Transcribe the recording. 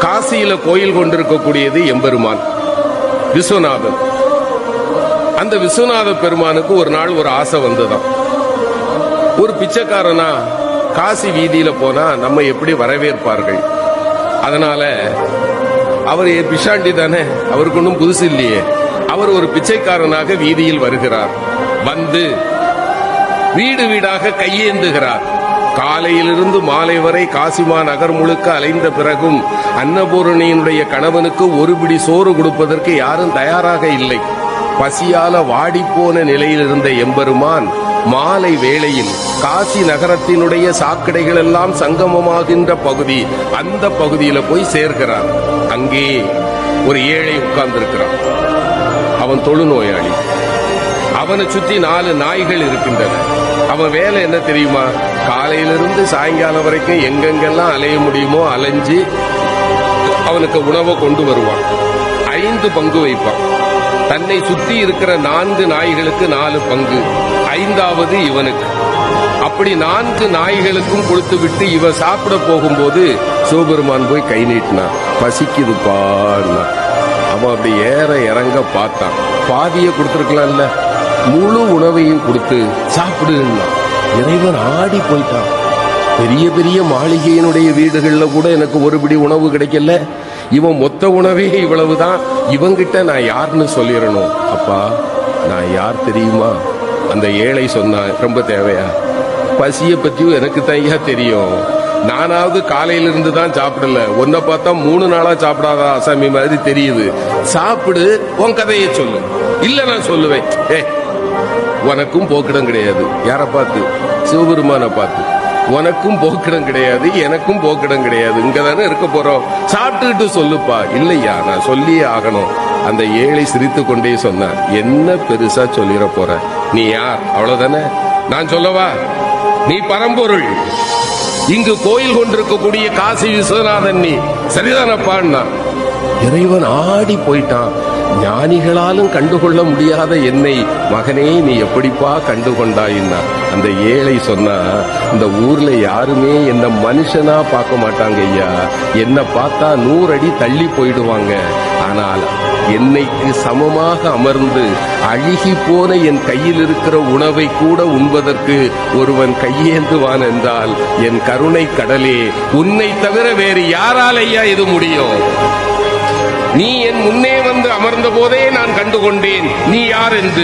காசியில கோயில் கொண்டிருக்கக்கூடியது எம்பெருமான் விஸ்வநாதன். அந்த விஸ்வநாத பெருமானுக்கு ஒரு நாள் ஒரு ஆசை வந்துதான். ஒரு பிச்சைக்காரனா காசி வீதியில போனா நம்ம எப்படி வரவேற்பார்கள்? அதனால அவர் பிஷாண்டி தானே, அவருக்கு ஒன்றும் புதுசு இல்லையே. அவர் ஒரு பிச்சைக்காரனாக வீதியில் வருகிறார். வந்து வீடு வீடாக கையேந்துகிறார். காலையிலிருந்து மாலை வரை காசிமா நகர் முழுக்க அலைந்த பிறகும் அன்னபூரணியினுடைய கணவனுக்கு ஒரு பிடி சோறு கொடுப்பதற்கு யாரும் தயாராக இல்லை. பசியால வாடிப்போன நிலையில் இருந்த எம்பெருமான் மாலை வேளையில் காசி நகரத்தினுடைய சாக்கடைகள் எல்லாம் சங்கமமாகின்ற பகுதி, அந்த பகுதியில போய் சேர்க்கிறார். அங்கே ஒரு ஏழை உட்கார்ந்திருக்கிறான். அவன் தொழுநோயாளி. அவனை சுற்றி 4 நாய்கள் இருக்கின்றன. அவன் வேலை என்ன தெரியுமா? காலையிலிருந்து சாயங்காலம் வரைக்கும் எங்கெங்கெல்லாம் அலைய முடியுமோ அலைஞ்சு அவனுக்கு உணவை கொண்டு வருவான். 5 பங்கு வைப்பான். தன்னை சுற்றி இருக்கிற 4 நாய்களுக்கு 4 பங்கு, 5வது இவனுக்கு. அப்படி 4 நாய்களுக்கும் கொடுத்து விட்டு இவன் சாப்பிட போகும்போது சிவபெருமான் போய் கை நீட்டினான். பசிக்குதுப்பான்னா. அவன் அப்படி ஏற இறங்க பார்த்தான். பாதியை கொடுத்துருக்கலாம்ல, முழு உணவையும் கொடுத்து சாப்பிடுன்னா. இறைவன் ஆடி போயிட்டான். பெரிய பெரிய மாளிகையினுடைய வீடுகள்ல கூட எனக்கு ஒரு பிடி உணவு கிடைக்கல, இவன் மொத்த உணவே இவ்வளவுதான், இவங்கிட்ட நான் யாருன்னு சொல்லிடணும். அப்பா நான் யார் தெரியுமா? அந்த ஏழை சொன்னான். ரொம்ப தேவையா? பசிய பத்தியும் எனக்கு தையா தெரியும். நானாவது காலையிலிருந்து தான் சாப்பிடல, உன்னை பார்த்தா 3 நாளா சாப்பிடாத அசாமி மாதிரி தெரியுது. சாப்பிடு, உன் கதையை சொல்லு. இல்ல நான் சொல்லுவேன். உனக்கும் போக்கிடம் கிடையாது. யார பார்த்து? சிவபெருமான பார்த்து. உனக்கும் போக்கிடம் கிடையாது, எனக்கும் போக்கிடம் கிடையாது. இங்கதானே இருக்க போறோம், சாப்பிட்டுக்கிட்டு சொல்லுப்பா. இல்லையா, நான் சொல்லியே ஆகணும். அந்த ஏழை சிரித்து கொண்டே சொன்னார். என்ன பெருசா சொல்லிட போற? நீ யார்? அவ்வளவுதானே. நான் சொல்லவா? நீ பரம்பொருள். இங்கு கோயில் கொண்டிருக்கக்கூடிய காசி விஸ்வநாதன் நீ. சரிதானப்பான்னா. இறைவன் ஆடி போயிட்டான். ஞானிகளாலும் கண்டுகொள்ள முடியாத என்னை மகனே நீ எப்படிப்பா கண்டுகொண்டாயின்னா. அந்த ஏழை சொன்னா, இந்த ஊர்ல யாருமே என்ன மனுஷனா பார்க்க மாட்டாங்க ஐயா. என்ன பார்த்தா 100 அடி தள்ளி போயிடுவாங்க. ஆனால் என்னைக்கு சமமாக அமர்ந்து அழுகி போன என் கையில் இருக்கிற உணவை கூட உண்பதற்கு ஒருவன் கையேந்துவான் என்றால் என் கருணை கடலே, உன்னை தவிர வேறு யாரால் ஐயா இது முடியும்? நீ என் முன்னே வந்து அமர்ந்த போதே நான் கண்டுகொண்டேன் நீ யார் என்று.